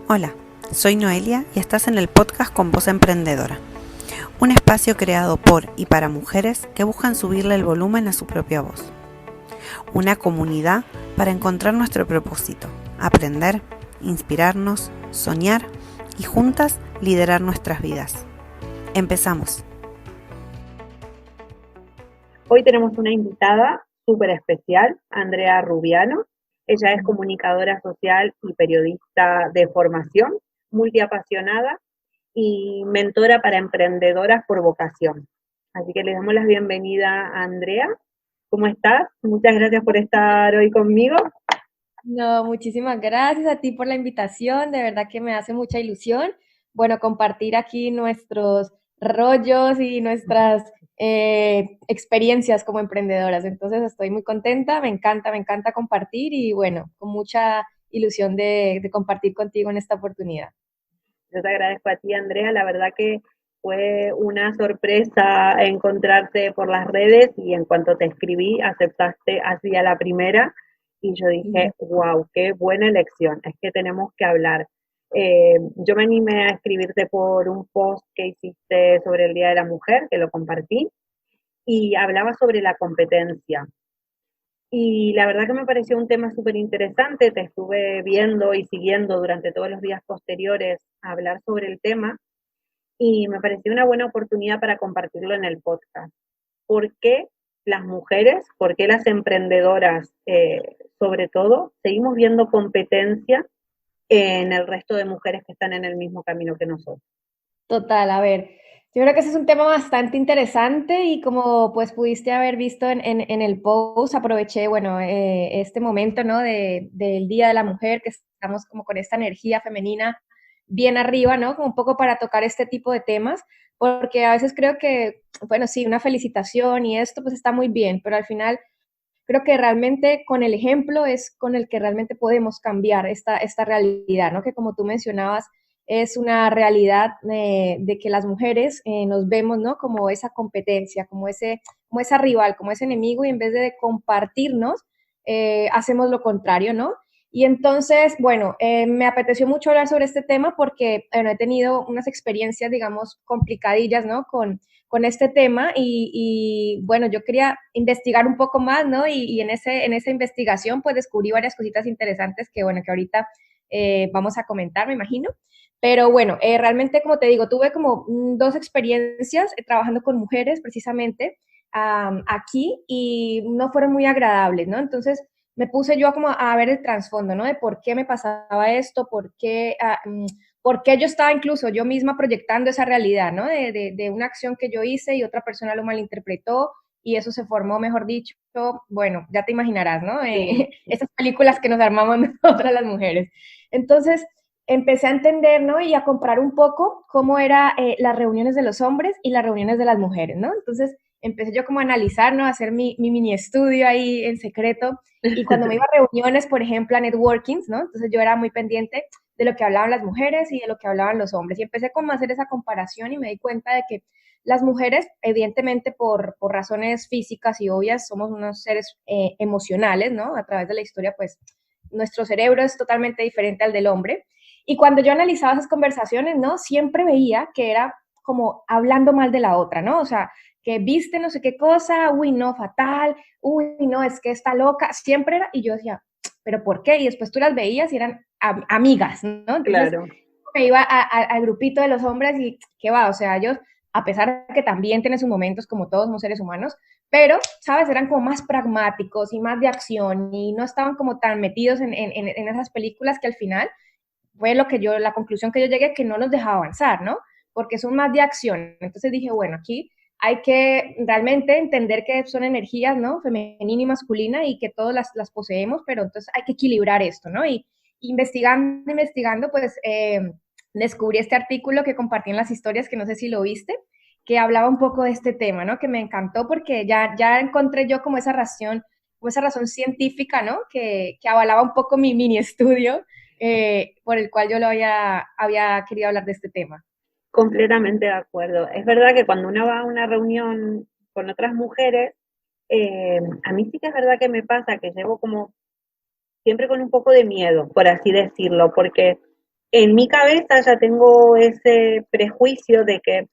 Hola, soy Noelia y estás en el podcast Con Voz Emprendedora, un espacio creado por y para mujeres que buscan subirle el volumen a su propia voz. Una comunidad para encontrar nuestro propósito, aprender, inspirarnos, soñar y juntas liderar nuestras vidas. Empezamos. Hoy tenemos una invitada súper especial, Andrea Rubiano. Ella es comunicadora social y periodista de formación, multiapasionada y mentora para emprendedoras por vocación. Así que le damos la bienvenida a Andrea. ¿Cómo estás? Muchas gracias por estar hoy conmigo. No, muchísimas gracias a ti por la invitación, de verdad que me hace mucha ilusión, bueno, compartir aquí nuestros rollos y nuestras experiencias como emprendedoras. Entonces estoy muy contenta, me encanta compartir y bueno, con mucha ilusión de compartir contigo en esta oportunidad. Yo te agradezco a ti, Andrea. La verdad que fue una sorpresa encontrarte por las redes y en cuanto te escribí, aceptaste así a la primera y yo dije, wow, qué buena elección, es que tenemos que hablar. Yo me animé a escribirte por un post que hiciste sobre el Día de la Mujer, que lo compartí, y hablaba sobre la competencia. Y la verdad que me pareció un tema súper interesante, te estuve viendo y siguiendo durante todos los días posteriores a hablar sobre el tema y me pareció una buena oportunidad para compartirlo en el podcast. ¿Por qué las mujeres, por qué las emprendedoras, sobre todo, seguimos viendo competencia en el resto de mujeres que están en el mismo camino que nosotros? Total, a ver, yo creo que ese es un tema bastante interesante y como pues pudiste haber visto en el post, aproveché, bueno, este momento, ¿no? Del Día de la Mujer, que estamos como con esta energía femenina bien arriba, ¿no? Como un poco para tocar este tipo de temas, porque a veces creo que, bueno, sí, una felicitación y esto pues está muy bien, pero al final creo que realmente con el ejemplo es con el que realmente podemos cambiar esta realidad, ¿no? Que como tú mencionabas, es una realidad de que las mujeres nos vemos, ¿no? Como esa competencia, como esa rival, como ese enemigo, y en vez de compartirnos, hacemos lo contrario, ¿no? Y entonces, bueno, me apeteció mucho hablar sobre este tema porque, bueno, he tenido unas experiencias, digamos, complicadillas, ¿no? Con este tema y, bueno, yo quería investigar un poco más, ¿no? Y en esa investigación pues descubrí varias cositas interesantes que, bueno, que ahorita vamos a comentar, me imagino. Pero bueno, realmente, como te digo, tuve como dos experiencias trabajando con mujeres precisamente aquí y no fueron muy agradables, ¿no? Entonces me puse yo como a ver el trasfondo, ¿no? De por qué me pasaba esto, por qué yo estaba incluso yo misma proyectando esa realidad, ¿no? De una acción que yo hice y otra persona lo malinterpretó y eso se formó, mejor dicho, bueno, ya te imaginarás, ¿no? Sí. Esas películas que nos armamos nosotras las mujeres. Entonces, empecé a entender, ¿no? Y a comparar un poco cómo eran las reuniones de los hombres y las reuniones de las mujeres, ¿no? Entonces, empecé yo como a analizar, ¿no? A hacer mi mini estudio ahí en secreto. Y cuando me iba a reuniones, por ejemplo, a networkings, ¿no? Entonces yo era muy pendiente de lo que hablaban las mujeres y de lo que hablaban los hombres. Y empecé como a hacer esa comparación y me di cuenta de que las mujeres, evidentemente por razones físicas y obvias, somos unos seres emocionales, ¿no? A través de la historia, pues nuestro cerebro es totalmente diferente al del hombre. Y cuando yo analizaba esas conversaciones, ¿no? Siempre veía que era como hablando mal de la otra, ¿no? O sea, que viste no sé qué cosa, uy, no, fatal, uy, no, es que está loca, siempre era, y yo decía, pero ¿por qué? Y después tú las veías y eran amigas, ¿no? Entonces Claro. me iba al grupito de los hombres y qué va, o sea, ellos, a pesar de que también tienen sus momentos como todos somos seres humanos, pero, ¿sabes? Eran como más pragmáticos y más de acción y no estaban como tan metidos en esas películas que al final fue la conclusión que yo llegué, que no nos dejaba avanzar, ¿no? Porque son más de acción. Entonces dije, bueno, aquí hay que realmente entender que son energías, ¿no? Femenina y masculina y que todas las poseemos, pero entonces hay que equilibrar esto, ¿no? Y investigando, pues descubrí este artículo que compartí en las historias, que no sé si lo viste, que hablaba un poco de este tema, ¿no? Que me encantó porque ya encontré yo como esa razón científica, ¿no? Que avalaba un poco mi mini estudio por el cual yo había querido hablar de este tema. Completamente de acuerdo. Es verdad que cuando uno va a una reunión con otras mujeres, a mí sí que es verdad que me pasa que llevo como siempre con un poco de miedo, por así decirlo, porque en mi cabeza ya tengo ese prejuicio de que,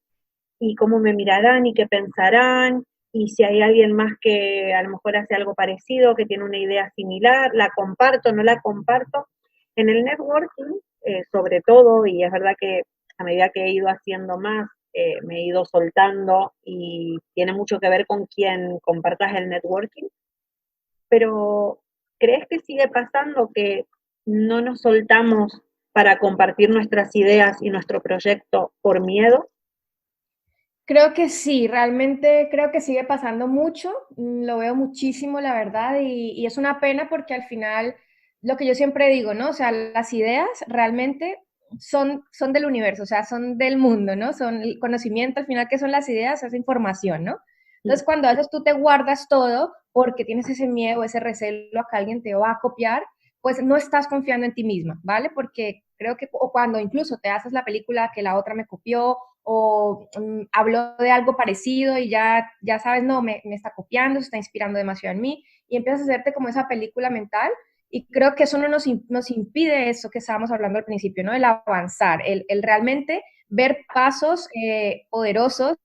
y cómo me mirarán y qué pensarán, y si hay alguien más que a lo mejor hace algo parecido, que tiene una idea similar, la comparto, no la comparto. En el networking, sobre todo, y es verdad que a medida que he ido haciendo más, me he ido soltando y tiene mucho que ver con quién compartas el networking, pero ¿crees que sigue pasando que no nos soltamos para compartir nuestras ideas y nuestro proyecto por miedo? Creo que sí, realmente creo que sigue pasando mucho, lo veo muchísimo, la verdad, y es una pena porque al final, lo que yo siempre digo, ¿no? O sea, las ideas realmente son del universo, o sea, son del mundo, ¿no? Son el conocimiento, al final, ¿qué son las ideas? Es información, ¿no? Entonces, cuando a veces tú te guardas todo porque tienes ese miedo, ese recelo a que alguien te va a copiar, pues no estás confiando en ti misma, ¿vale? Porque creo que, o cuando incluso te haces la película que la otra me copió, o habló de algo parecido y ya sabes, no, me está copiando, se está inspirando demasiado en mí, y empiezas a hacerte como esa película mental, y creo que eso no nos impide eso que estábamos hablando al principio, ¿no? El avanzar, el realmente ver pasos poderosos,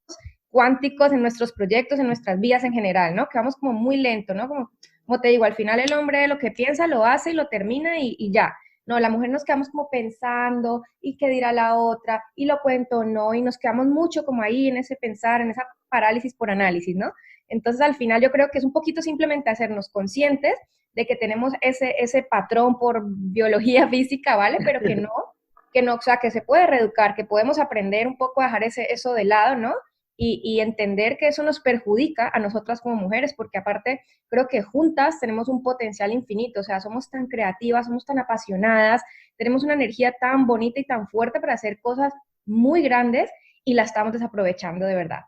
cuánticos en nuestros proyectos, en nuestras vidas en general, ¿no? Que vamos como muy lento, ¿no? Como te digo, al final el hombre lo que piensa lo hace y lo termina y ya. No, la mujer nos quedamos como pensando y qué dirá la otra y lo cuento o no y nos quedamos mucho como ahí en ese pensar, en esa parálisis por análisis, ¿no? Entonces al final yo creo que es un poquito simplemente hacernos conscientes de que tenemos ese patrón por biología física, ¿vale? Pero que no, o sea, que se puede reeducar, que podemos aprender un poco a dejar eso de lado, ¿no? Y entender que eso nos perjudica a nosotras como mujeres, porque aparte creo que juntas tenemos un potencial infinito, o sea, somos tan creativas, somos tan apasionadas, tenemos una energía tan bonita y tan fuerte para hacer cosas muy grandes y la estamos desaprovechando de verdad.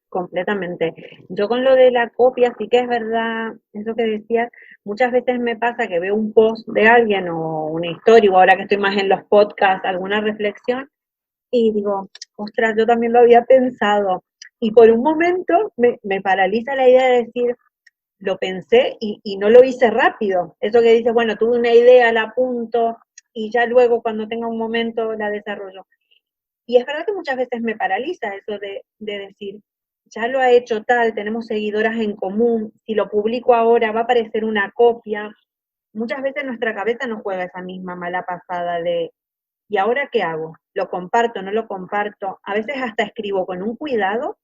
Completamente. Yo con lo de la copia, sí que es verdad, eso que decías, muchas veces me pasa que veo un post de alguien o una historia, o ahora que estoy más en los podcasts, alguna reflexión, y digo, ostras, yo también lo había pensado. Y por un momento me paraliza la idea de decir, lo pensé y no lo hice rápido. Eso que dices, bueno, tuve una idea, la apunto y ya luego cuando tenga un momento la desarrollo. Y es verdad que muchas veces me paraliza eso de decir, ya lo ha hecho tal, tenemos seguidoras en común, si lo publico ahora va a aparecer una copia. Muchas veces nuestra cabeza nos juega esa misma mala pasada de, ¿y ahora qué hago? ¿Lo comparto, no lo comparto? A veces hasta escribo con un cuidado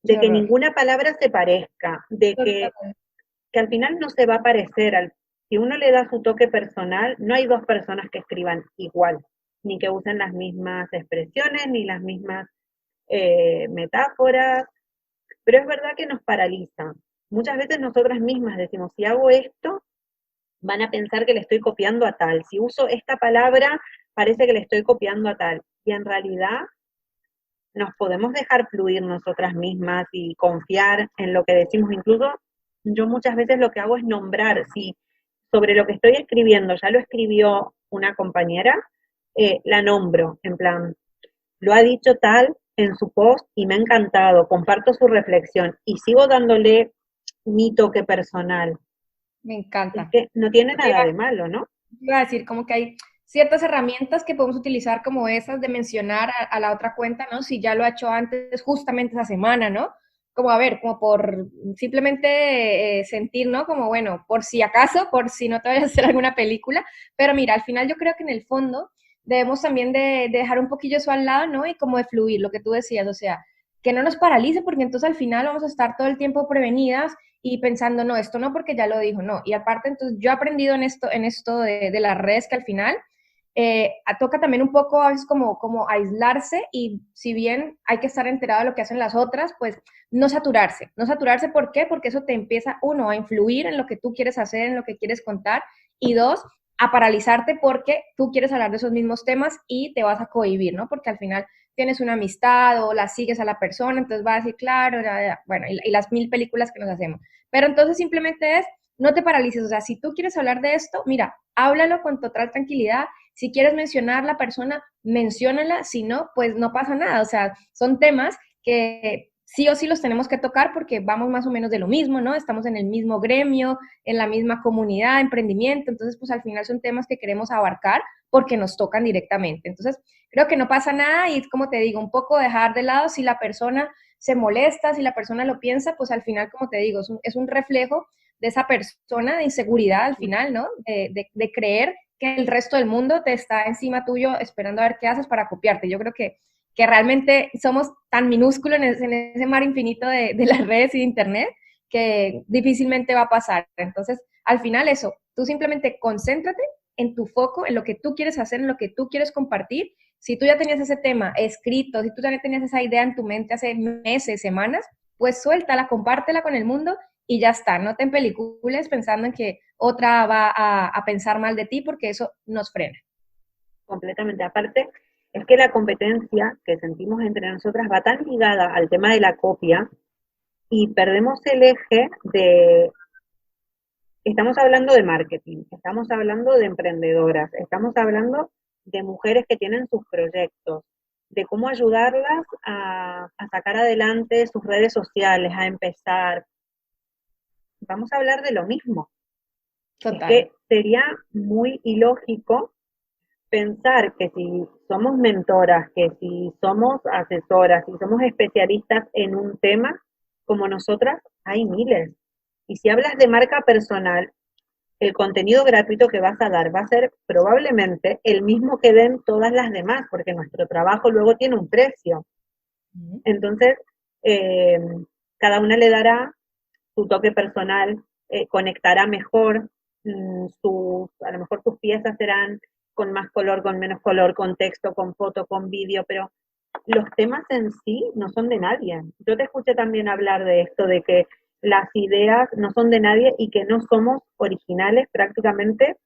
Qué de que horror. ninguna palabra se parezca, de que al final no se va a parecer. Si uno le da su toque personal, no hay dos personas que escriban igual, ni que usen las mismas expresiones, ni las mismas metáforas, pero es verdad que nos paraliza. Muchas veces nosotras mismas decimos, si hago esto, van a pensar que le estoy copiando a tal. Si uso esta palabra, parece que le estoy copiando a tal. Y en realidad nos podemos dejar fluir nosotras mismas y confiar en lo que decimos. Incluso yo muchas veces lo que hago es nombrar, si sobre lo que estoy escribiendo ya lo escribió una compañera, la nombro, en plan, lo ha dicho tal en su post y me ha encantado, comparto su reflexión y sigo dándole mi toque personal. Me Es encanta. que no tiene Te nada de malo, ¿no? iba a decir como que hay ciertas herramientas que podemos utilizar como esas de mencionar a la otra cuenta, ¿no? Si ya lo ha hecho antes, justamente esa semana, ¿no? Como a ver, como por simplemente sentir, ¿no? Como bueno, por si acaso, por si no te vayas a hacer alguna película, pero mira, al final yo creo que en el fondo debemos también de dejar un poquillo eso al lado, ¿no? Y como de fluir, lo que tú decías, o sea, que no nos paralice porque entonces al final vamos a estar todo el tiempo prevenidas y pensando, no, esto no porque ya lo dijo, no. Y aparte, entonces yo he aprendido en esto de las redes que al final toca también un poco a veces como aislarse y si bien hay que estar enterado de lo que hacen las otras, pues no saturarse. No saturarse, ¿por qué? Porque eso te empieza, uno, a influir en lo que tú quieres hacer, en lo que quieres contar y dos, a paralizarte porque tú quieres hablar de esos mismos temas y te vas a cohibir, ¿no? Porque al final tienes una amistad o la sigues a la persona, entonces vas a decir, claro, bueno, y las mil películas que nos hacemos. Pero entonces simplemente es, no te paralices, o sea, si tú quieres hablar de esto, mira, háblalo con total tranquilidad. Si quieres mencionar a la persona, menciónala, si no, pues no pasa nada, o sea, son temas que sí o sí los tenemos que tocar porque vamos más o menos de lo mismo, ¿no? Estamos en el mismo gremio, en la misma comunidad, emprendimiento, entonces pues al final son temas que queremos abarcar porque nos tocan directamente. Entonces creo que no pasa nada y es como te digo, un poco dejar de lado si la persona se molesta, si la persona lo piensa, pues al final, como te digo, es un reflejo de esa persona de inseguridad al final, ¿no? De creer que el resto del mundo te está encima tuyo esperando a ver qué haces para copiarte. Yo creo que realmente somos tan minúsculos en ese mar infinito de las redes y de Internet que difícilmente va a pasar. Entonces, al final eso, tú simplemente concéntrate en tu foco, en lo que tú quieres hacer, en lo que tú quieres compartir. Si tú ya tenías ese tema escrito, si tú ya tenías esa idea en tu mente hace meses, semanas, pues suéltala, compártela con el mundo y ya está. No te empelicules pensando en que otra va a pensar mal de ti porque eso nos frena. Completamente. Aparte, es que la competencia que sentimos entre nosotras va tan ligada al tema de la copia y perdemos el eje de, estamos hablando de marketing, estamos hablando de emprendedoras, estamos hablando de mujeres que tienen sus proyectos, de cómo ayudarlas a sacar adelante sus redes sociales, a empezar. Vamos a hablar de lo mismo. Total. Es que sería muy ilógico pensar que si somos mentoras, que si somos asesoras, si somos especialistas en un tema, como nosotras, hay miles. Y si hablas de marca personal, el contenido gratuito que vas a dar va a ser probablemente el mismo que den todas las demás, porque nuestro trabajo luego tiene un precio. Entonces, eh, cada una le dará su toque personal, conectará mejor, a lo mejor tus piezas serán con más color, con menos color, con texto, con foto, con vídeo, pero los temas en sí no son de nadie. Yo te escuché también hablar de esto, de que las ideas no son de nadie y que no somos originales prácticamente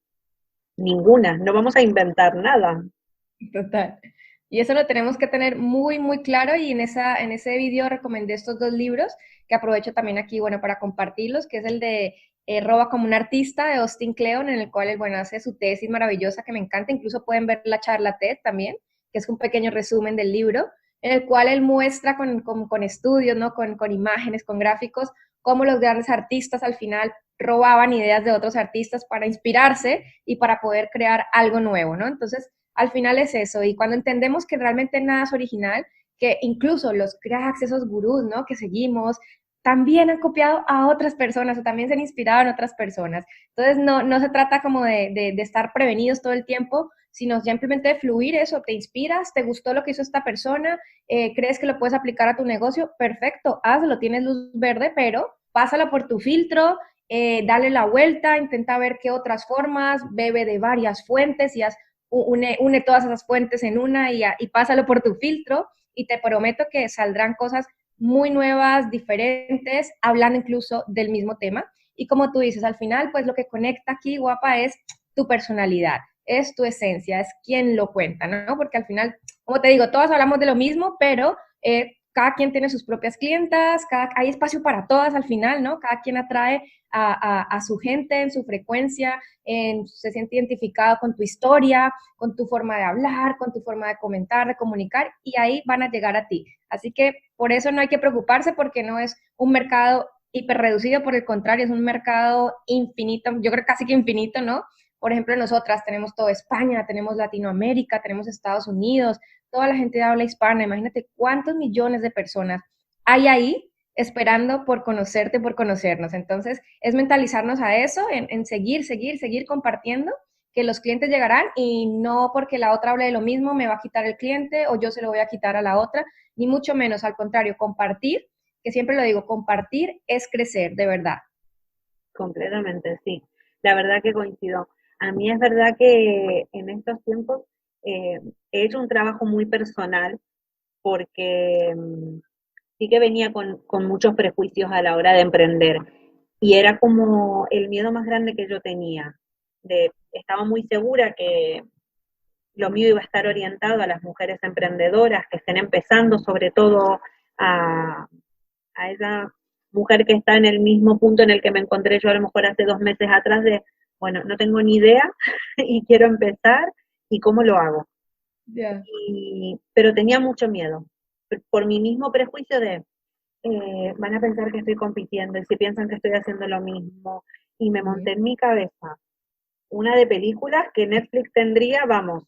ninguna, no vamos a inventar nada. Total. Y eso lo tenemos que tener muy, muy claro y en ese vídeo recomendé estos dos libros que aprovecho también aquí, bueno, para compartirlos, que es el de Roba como un artista de Austin Kleon, en el cual él, bueno, hace su tesis maravillosa que me encanta, incluso pueden ver la charla TED también, que es un pequeño resumen del libro, en el cual él muestra con estudios, ¿no? Con imágenes, con gráficos, cómo los grandes artistas al final robaban ideas de otros artistas para inspirarse y para poder crear algo nuevo, ¿no? Entonces, al final es eso, y cuando entendemos que realmente nada es original, que incluso los cracks, esos gurús, ¿no? Que seguimos, también han copiado a otras personas o también se han inspirado en otras personas. Entonces, no se trata como de estar prevenidos todo el tiempo, sino simplemente de fluir eso, te inspiras, te gustó lo que hizo esta persona, crees que lo puedes aplicar a tu negocio, perfecto, hazlo, tienes luz verde, pero pásalo por tu filtro, dale la vuelta, intenta ver qué otras formas, bebe de varias fuentes y haz une todas esas fuentes en una y pásalo por tu filtro y te prometo que saldrán cosas muy nuevas, diferentes, hablando incluso del mismo tema. Y como tú dices, al final, pues lo que conecta aquí, guapa, es tu personalidad, es tu esencia, es quien lo cuenta, ¿no? Porque al final, como te digo, todas hablamos de lo mismo, pero cada quien tiene sus propias clientas, hay espacio para todas al final, ¿no? Cada quien atrae a su gente en su frecuencia, se siente identificado con tu historia, con tu forma de hablar, con tu forma de comentar, de comunicar, y ahí van a llegar a ti. Así que por eso no hay que preocuparse porque no es un mercado hiper reducido, por el contrario, es un mercado infinito, yo creo casi que infinito, ¿no? Por ejemplo, nosotras tenemos toda España, tenemos Latinoamérica, tenemos Estados Unidos, toda la gente habla hispana, imagínate cuántos millones de personas hay ahí esperando por conocerte, por conocernos. Entonces, es mentalizarnos a eso, en seguir compartiendo, que los clientes llegarán y no porque la otra hable de lo mismo me va a quitar el cliente o yo se lo voy a quitar a la otra, ni mucho menos, al contrario, compartir, que siempre lo digo, compartir es crecer, de verdad. Completamente, sí. La verdad que coincido. A mí es verdad que en estos tiempos he hecho un trabajo muy personal porque sí que venía con muchos prejuicios a la hora de emprender y era como el miedo más grande que yo tenía. Estaba muy segura que lo mío iba a estar orientado a las mujeres emprendedoras que estén empezando, sobre todo a esa mujer que está en el mismo punto en el que me encontré yo a lo mejor hace 2 meses atrás de, bueno, no tengo ni idea y quiero empezar y cómo lo hago. Yeah. Pero tenía mucho miedo por mi mismo prejuicio de, van a pensar que estoy compitiendo y si piensan que estoy haciendo lo mismo. Y me monté en mi cabeza una de películas que Netflix tendría, vamos,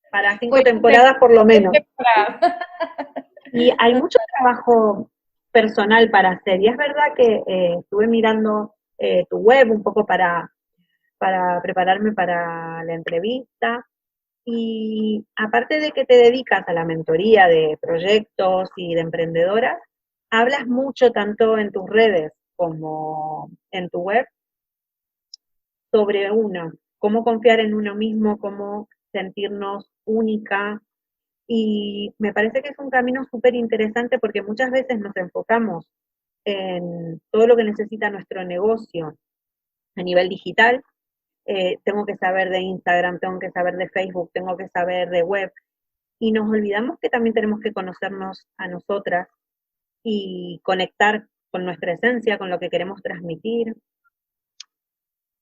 para 5 Pues, temporadas por lo menos. temporada. Y hay mucho trabajo personal para hacer. Y es verdad que estuve mirando tu web un poco para prepararme para la entrevista. Y aparte de que te dedicas a la mentoría de proyectos y de emprendedoras, hablas mucho tanto en tus redes como en tu web sobre uno, cómo confiar en uno mismo, cómo sentirnos única. Y me parece que es un camino súper interesante porque muchas veces nos enfocamos en todo lo que necesita nuestro negocio a nivel digital. Tengo que saber de Instagram, tengo que saber de Facebook, tengo que saber de web. Y nos olvidamos que también tenemos que conocernos a nosotras y conectar con nuestra esencia, con lo que queremos transmitir.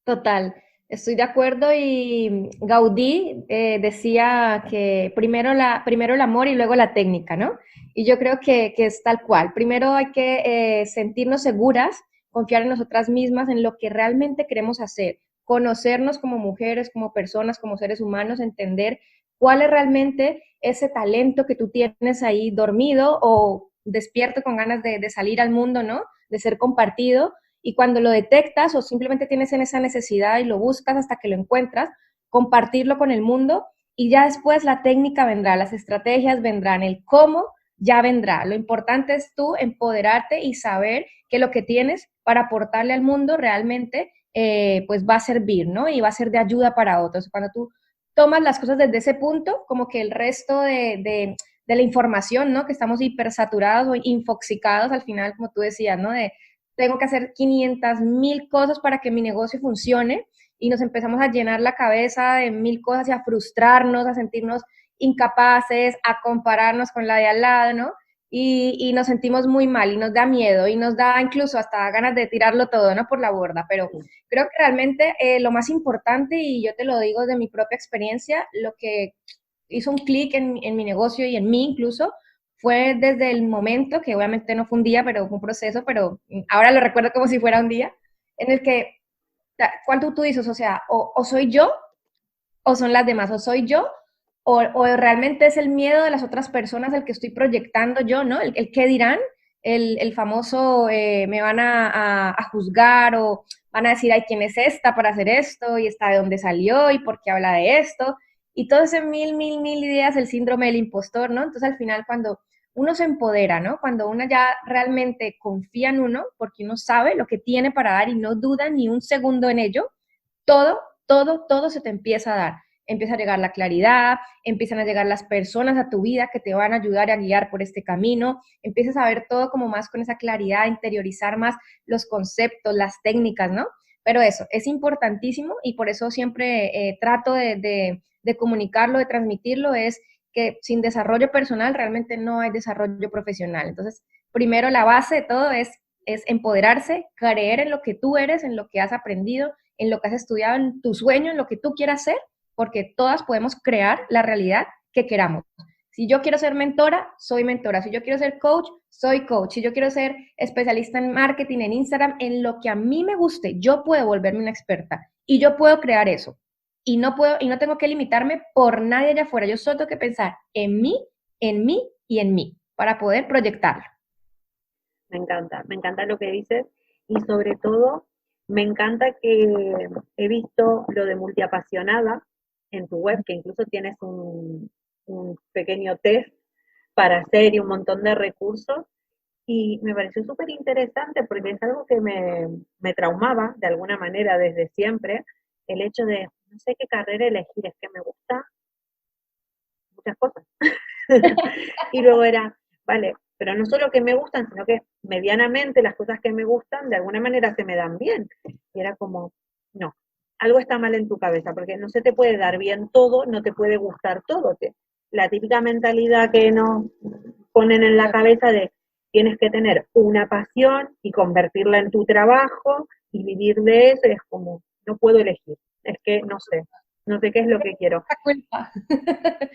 Total, estoy de acuerdo y Gaudí decía que primero el amor y luego la técnica, ¿no? Y yo creo que es tal cual. Primero hay que sentirnos seguras, confiar en nosotras mismas, en lo que realmente queremos hacer, conocernos como mujeres, como personas, como seres humanos, entender cuál es realmente ese talento que tú tienes ahí dormido o despierto con ganas de salir al mundo, ¿no? De ser compartido y cuando lo detectas o simplemente tienes en esa necesidad y lo buscas hasta que lo encuentras, compartirlo con el mundo y ya después la técnica vendrá, las estrategias vendrán, el cómo ya vendrá. Lo importante es tú empoderarte y saber que lo que tienes para aportarle al mundo realmente pues va a servir, ¿no? Y va a ser de ayuda para otros. Cuando tú tomas las cosas desde ese punto, como que el resto de la información, ¿no? Que estamos hipersaturados o infoxicados al final, como tú decías, ¿no? De tengo que hacer 500.000 cosas para que mi negocio funcione y nos empezamos a llenar la cabeza de mil cosas y a frustrarnos, a sentirnos incapaces, a compararnos con la de al lado, ¿no? Y nos sentimos muy mal y nos da miedo y nos da incluso hasta ganas de tirarlo todo, ¿no? Por la borda, pero creo que realmente lo más importante, y yo te lo digo de mi propia experiencia, lo que hizo un clic en mi negocio y en mí incluso, fue desde el momento, que obviamente no fue un día, pero fue un proceso, pero ahora lo recuerdo como si fuera un día, en el que, ¿cuál tú dices? O sea, o soy yo, o son las demás, o soy yo, o realmente es el miedo de las otras personas el que estoy proyectando yo, ¿no? El qué dirán, el famoso me van a juzgar o van a decir, ay, ¿quién es esta para hacer esto? Y está de dónde salió y por qué habla de esto. Y todo ese mil ideas, el síndrome del impostor, ¿no? Entonces al final cuando uno se empodera, ¿no? Cuando uno ya realmente confía en uno, porque uno sabe lo que tiene para dar y no duda ni un segundo en ello, todo se te empieza a dar. Empieza a llegar la claridad, empiezan a llegar las personas a tu vida que te van a ayudar a guiar por este camino, empiezas a ver todo como más con esa claridad, a interiorizar más los conceptos, las técnicas, ¿no? Pero eso es importantísimo y por eso siempre trato de comunicarlo, de transmitirlo, es que sin desarrollo personal realmente no hay desarrollo profesional. Entonces, primero la base de todo es empoderarse, creer en lo que tú eres, en lo que has aprendido, en lo que has estudiado, en tu sueño, en lo que tú quieras ser, porque todas podemos crear la realidad que queramos. Si yo quiero ser mentora, soy mentora. Si yo quiero ser coach, soy coach. Si yo quiero ser especialista en marketing, en Instagram, en lo que a mí me guste, yo puedo volverme una experta y yo puedo crear eso. Y no tengo que limitarme por nadie allá afuera. Yo solo tengo que pensar en mí y en mí para poder proyectarlo. Me encanta lo que dices y sobre todo me encanta que he visto lo de multiapasionada en tu web, que incluso tienes un pequeño test para hacer y un montón de recursos. Y me pareció súper interesante porque es algo que me traumaba de alguna manera desde siempre, el hecho de no sé qué carrera elegir, es que me gusta muchas cosas. Y luego era, vale, pero no solo que me gustan, sino que medianamente las cosas que me gustan de alguna manera se me dan bien. Y era como, no, algo está mal en tu cabeza, porque no se te puede dar bien todo, no te puede gustar todo. La típica mentalidad que nos ponen en la cabeza de tienes que tener una pasión y convertirla en tu trabajo y vivir de eso, es como, no puedo elegir, es que no sé qué es lo que quiero. La culpa.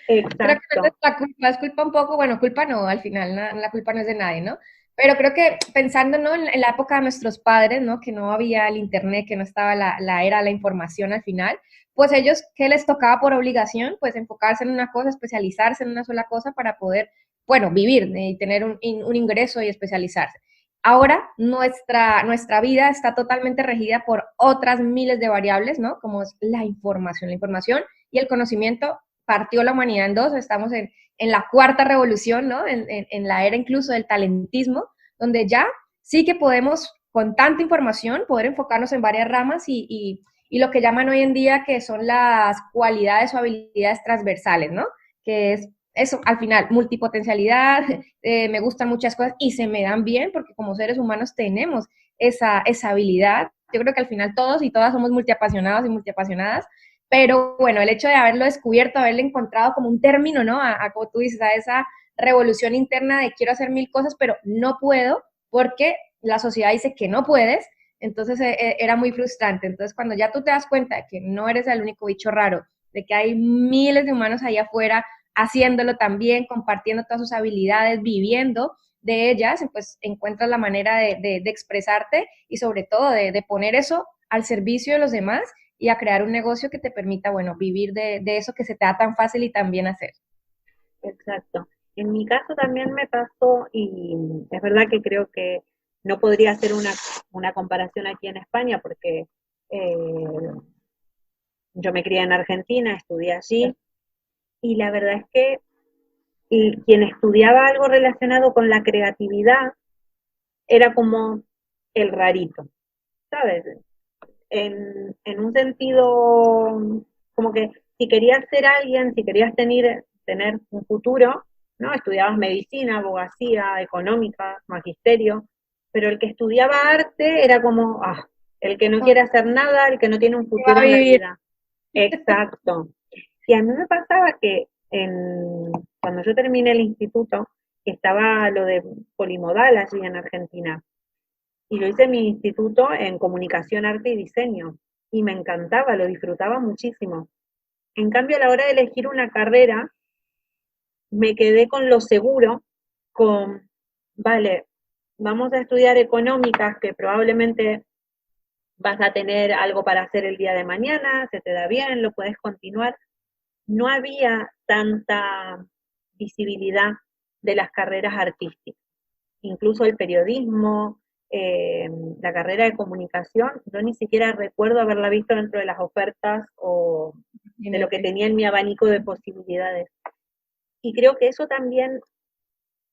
Creo que no Exacto. es la culpa, es culpa un poco, bueno, culpa no, al final la culpa no es de nadie, ¿no? Pero creo que pensando, ¿no? En la época de nuestros padres, ¿no? Que no había el internet, que no estaba la era de la información al final, pues ellos, ¿qué les tocaba por obligación? Pues enfocarse en una cosa, especializarse en una sola cosa para poder, bueno, vivir y tener un ingreso y especializarse. Ahora nuestra vida está totalmente regida por otras miles de variables, ¿no? Como es la información. La información y el conocimiento partió la humanidad en dos, estamos en la cuarta revolución, ¿no? En la era incluso del talentismo, donde ya sí que podemos, con tanta información, poder enfocarnos en varias ramas y lo que llaman hoy en día que son las cualidades o habilidades transversales, ¿no? Que es eso, al final, multipotencialidad, me gustan muchas cosas y se me dan bien porque como seres humanos tenemos esa habilidad. Yo creo que al final todos y todas somos multiapasionados y multiapasionadas, pero bueno, el hecho de haberlo descubierto, haberle encontrado como un término, ¿no? Como tú dices, a esa revolución interna de quiero hacer mil cosas, pero no puedo porque la sociedad dice que no puedes, entonces era muy frustrante. Entonces, cuando ya tú te das cuenta de que no eres el único bicho raro, de que hay miles de humanos ahí afuera haciéndolo también, compartiendo todas sus habilidades, viviendo de ellas, pues encuentras la manera de expresarte y sobre todo de poner eso al servicio de los demás y a crear un negocio que te permita, bueno, vivir de eso que se te da tan fácil y tan bien hacer. Exacto. En mi caso también me pasó, y es verdad que creo que no podría hacer una comparación aquí en España, porque yo me crié en Argentina, estudié allí, y la verdad es que quien estudiaba algo relacionado con la creatividad era como el rarito, ¿sabes? En un sentido, como que si querías ser alguien, si querías tener un futuro, ¿no? Estudiabas medicina, abogacía, económica, magisterio, pero el que estudiaba arte era como, el que no quiere hacer nada, el que no tiene un futuro en la vida. Exacto. Y a mí me pasaba que cuando yo terminé el instituto, estaba lo de polimodal allí en Argentina, y lo hice en mi instituto en comunicación, arte y diseño, y me encantaba, lo disfrutaba muchísimo. En cambio, a la hora de elegir una carrera, me quedé con lo seguro, vale, vamos a estudiar económicas, que probablemente vas a tener algo para hacer el día de mañana, se te da bien, lo puedes continuar. No había tanta visibilidad de las carreras artísticas, incluso el periodismo, la carrera de comunicación, yo ni siquiera recuerdo haberla visto dentro de las ofertas o de lo que tenía en mi abanico de posibilidades. Y creo que eso también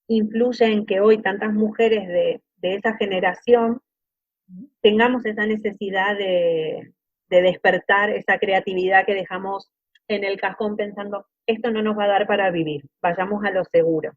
influye en que hoy tantas mujeres de esa generación tengamos esa necesidad de despertar esa creatividad que dejamos en el cajón pensando, esto no nos va a dar para vivir, vayamos a lo seguro.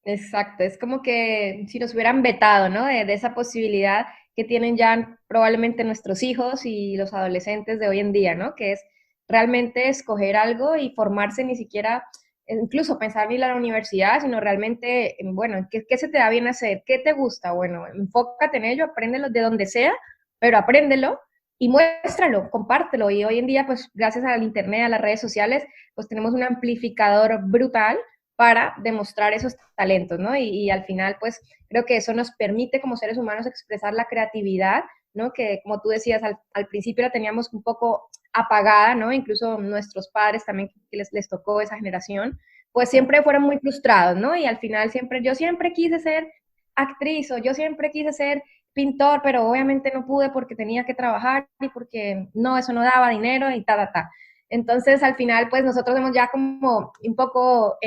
Exacto, es como que si nos hubieran vetado, ¿no? De esa posibilidad que tienen ya probablemente nuestros hijos y los adolescentes de hoy en día, ¿no? Que es realmente escoger algo y formarse ni siquiera, incluso pensar en ir a la universidad, sino realmente, bueno, ¿qué se te da bien hacer? ¿Qué te gusta? Bueno, enfócate en ello, apréndelo de donde sea, pero apréndelo y muéstralo, compártelo. Y hoy en día, pues gracias al internet, a las redes sociales, pues tenemos un amplificador brutal para demostrar esos talentos, ¿no? Y al final, pues, creo que eso nos permite como seres humanos expresar la creatividad, ¿no? Que, como tú decías, al principio la teníamos un poco apagada, ¿no? Incluso nuestros padres también, que les tocó esa generación, pues siempre fueron muy frustrados, ¿no? Y al final yo siempre quise ser actriz o yo siempre quise ser pintor, pero obviamente no pude porque tenía que trabajar y porque no, eso no daba dinero y ta. Entonces, al final, pues nosotros hemos ya como un poco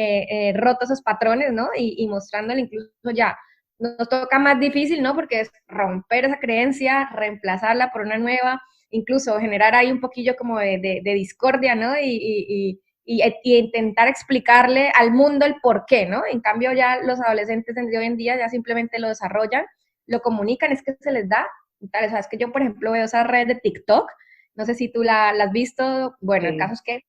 roto esos patrones, ¿no? Y mostrándole incluso ya, nos toca más difícil, ¿no? Porque es romper esa creencia, reemplazarla por una nueva, incluso generar ahí un poquillo como de discordia, ¿no? Y intentar explicarle al mundo el por qué, ¿no? En cambio, ya los adolescentes de hoy en día ya simplemente lo desarrollan, lo comunican, es que se les da. Tal, o sea, es que yo, por ejemplo, veo esa red de TikTok, no sé si tú la has visto. Bueno, el caso es que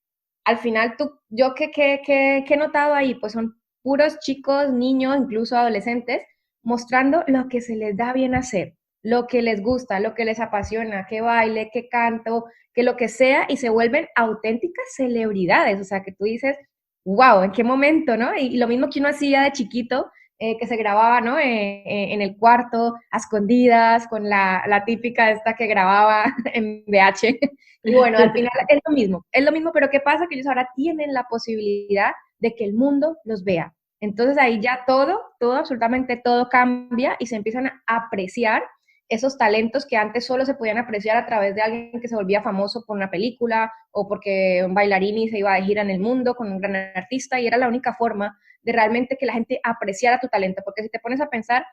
al final yo ¿qué he notado ahí? Pues son puros chicos, niños, incluso adolescentes, mostrando lo que se les da bien hacer, lo que les gusta, lo que les apasiona, que baile, que canto, que lo que sea, y se vuelven auténticas celebridades. O sea, que tú dices, wow, ¿en qué momento, no? Y lo mismo que uno hacía de chiquito, que se grababa, ¿no? En el cuarto, a escondidas, con la típica esta que grababa en VH. Y bueno, al final es lo mismo, pero ¿qué pasa? Que ellos ahora tienen la posibilidad de que el mundo los vea. Entonces ahí ya todo, absolutamente todo cambia y se empiezan a apreciar esos talentos que antes solo se podían apreciar a través de alguien que se volvía famoso por una película o porque un bailarín y se iba de gira en el mundo con un gran artista y era la única forma de realmente que la gente apreciara tu talento, porque si te pones a pensar,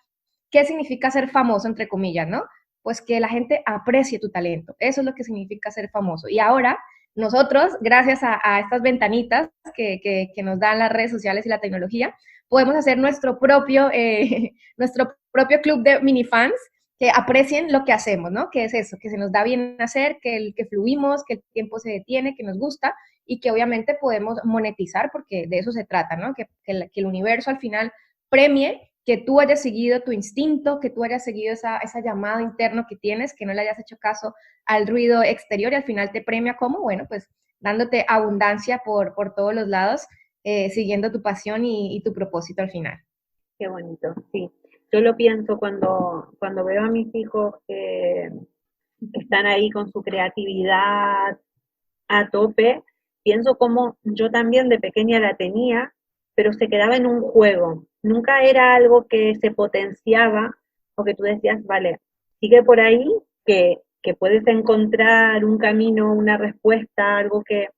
¿qué significa ser famoso, entre comillas, no? Pues que la gente aprecie tu talento, eso es lo que significa ser famoso. Y ahora nosotros, gracias a estas ventanitas que nos dan las redes sociales y la tecnología, podemos hacer nuestro propio club de minifans que aprecien lo que hacemos, ¿no? Que es eso, que se nos da bien hacer, que fluimos, que el tiempo se detiene, que nos gusta y que obviamente podemos monetizar porque de eso se trata, ¿no? Que el universo al final premie que tú hayas seguido tu instinto, que tú hayas seguido esa llamada interno que tienes, que no le hayas hecho caso al ruido exterior y al final te premia como, bueno, pues dándote abundancia por todos los lados, siguiendo tu pasión y tu propósito al final. Qué bonito, sí. Yo lo pienso cuando veo a mis hijos que están ahí con su creatividad a tope, pienso como yo también de pequeña la tenía, pero se quedaba en un juego. Nunca era algo que se potenciaba o que tú decías, vale, sigue por ahí, que puedes encontrar un camino, una respuesta, algo que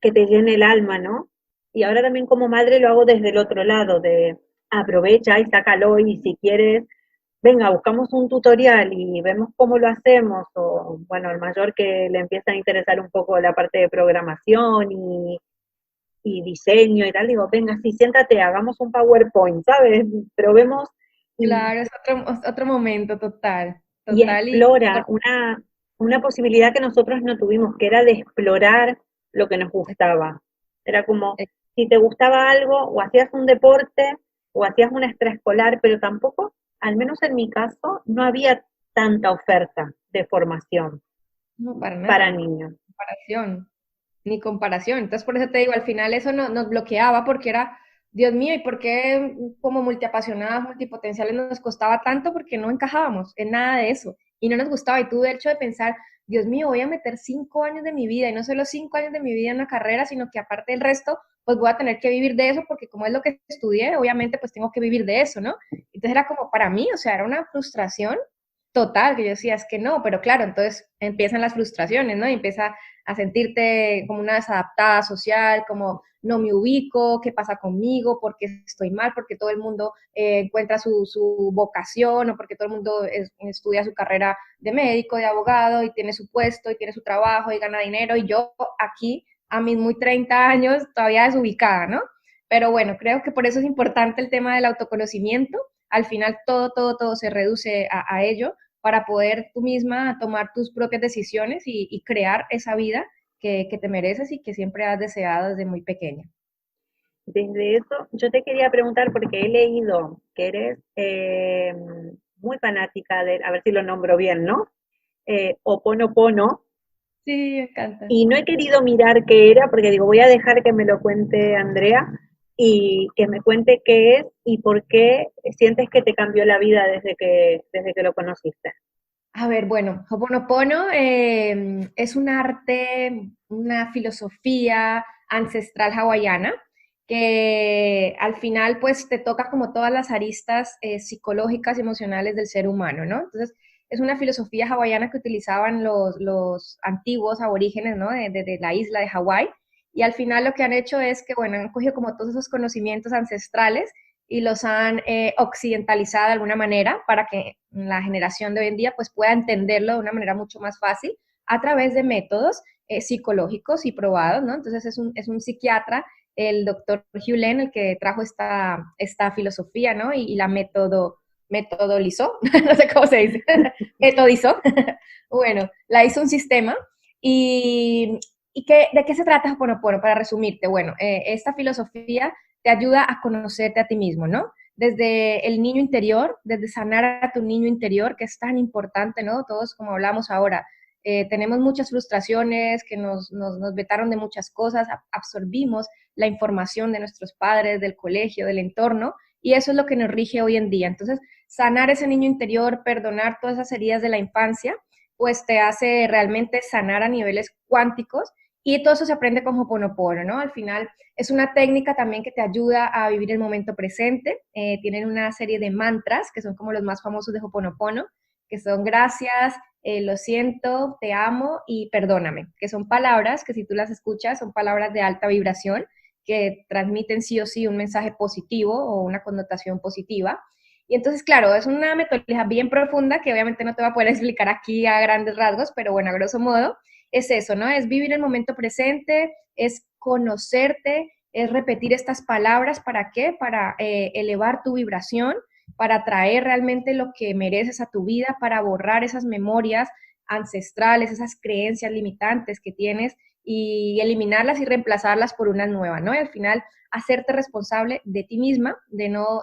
te llene el alma, ¿no? Y ahora también como madre lo hago desde el otro lado, de aprovecha y sácalo y si quieres, venga, buscamos un tutorial y vemos cómo lo hacemos, o bueno, el mayor que le empieza a interesar un poco la parte de programación y diseño y tal, digo, venga, sí, siéntate, hagamos un PowerPoint, ¿sabes? Probemos Claro, es otro momento total, y total. explora una posibilidad que nosotros no tuvimos, que era de explorar lo que nos gustaba. Era como, si te gustaba algo, o hacías un deporte, o hacías una extraescolar, pero tampoco, al menos en mi caso, no había tanta oferta de formación No, para para nada, niños. comparación, ni comparación. Entonces, por eso te digo, al final eso nos bloqueaba porque era, Dios mío, ¿y por qué como multiapasionadas, multipotenciales nos costaba tanto? Porque no encajábamos en nada de eso y no nos gustaba. Y tú, de hecho, de pensar, Dios mío, voy a meter 5 años de mi vida y no solo 5 años de mi vida en una carrera, sino que aparte del resto, pues voy a tener que vivir de eso porque como es lo que estudié, obviamente pues tengo que vivir de eso, ¿no? Entonces era como para mí, o sea, era una frustración total, que yo decía, es que no, pero claro, entonces empiezan las frustraciones, ¿no? Y empieza a sentirte como una desadaptada social, como no me ubico, qué pasa conmigo, por qué estoy mal, porque todo el mundo encuentra su vocación o porque todo el mundo estudia su carrera de médico, de abogado y tiene su puesto y tiene su trabajo y gana dinero y yo aquí a mis muy 30 años todavía desubicada, ¿no? Pero bueno, creo que por eso es importante el tema del autoconocimiento. Al final todo se reduce a ello para poder tú misma tomar tus propias decisiones y crear esa vida que te mereces y que siempre has deseado desde muy pequeña. Desde eso, yo te quería preguntar, porque he leído que eres muy fanática de, a ver si lo nombro bien, ¿no? Oponopono, Sí, me encanta. y no he querido mirar qué era, porque digo, voy a dejar que me lo cuente Andrea y que me cuente qué es y por qué sientes que te cambió la vida desde que lo conociste. A ver, bueno, Ho'oponopono es un arte, una filosofía ancestral hawaiana que al final pues te toca como todas las aristas psicológicas y emocionales del ser humano, ¿no? Entonces es una filosofía hawaiana que utilizaban los antiguos aborígenes, ¿no? De la isla de Hawái y al final lo que han hecho es que, bueno, han cogido como todos esos conocimientos ancestrales y los han occidentalizado de alguna manera para que la generación de hoy en día pues pueda entenderlo de una manera mucho más fácil a través de métodos psicológicos y probados, ¿no? Entonces es un psiquiatra, el doctor Hugh Lane, el que trajo esta filosofía, ¿no? Y la metodolizó, no sé cómo se dice, metodizó, bueno, la hizo un sistema y, ¿de qué se trata Ho'oponopono? Para resumirte, bueno, esta filosofía te ayuda a conocerte a ti mismo, ¿no? Desde el niño interior, desde sanar a tu niño interior, que es tan importante, ¿no? Todos, como hablamos ahora, tenemos muchas frustraciones que nos vetaron de muchas cosas, absorbimos la información de nuestros padres, del colegio, del entorno, y eso es lo que nos rige hoy en día. Entonces, sanar ese niño interior, perdonar todas esas heridas de la infancia, pues te hace realmente sanar a niveles cuánticos y todo eso se aprende con Ho'oponopono, ¿no? Al final es una técnica también que te ayuda a vivir el momento presente. Tienen una serie de mantras que son como los más famosos de Ho'oponopono, que son gracias, lo siento, te amo y perdóname, que son palabras que si tú las escuchas son palabras de alta vibración que transmiten sí o sí un mensaje positivo o una connotación positiva. Y entonces, claro, es una metodología bien profunda que obviamente no te va a poder explicar aquí a grandes rasgos, pero bueno, a grosso modo es eso, ¿no? Es vivir el momento presente, es conocerte, es repetir estas palabras, ¿para qué? Para elevar tu vibración, para traer realmente lo que mereces a tu vida, para borrar esas memorias ancestrales, esas creencias limitantes que tienes y eliminarlas y reemplazarlas por una nueva, ¿no? Y al final, hacerte responsable de ti misma, de no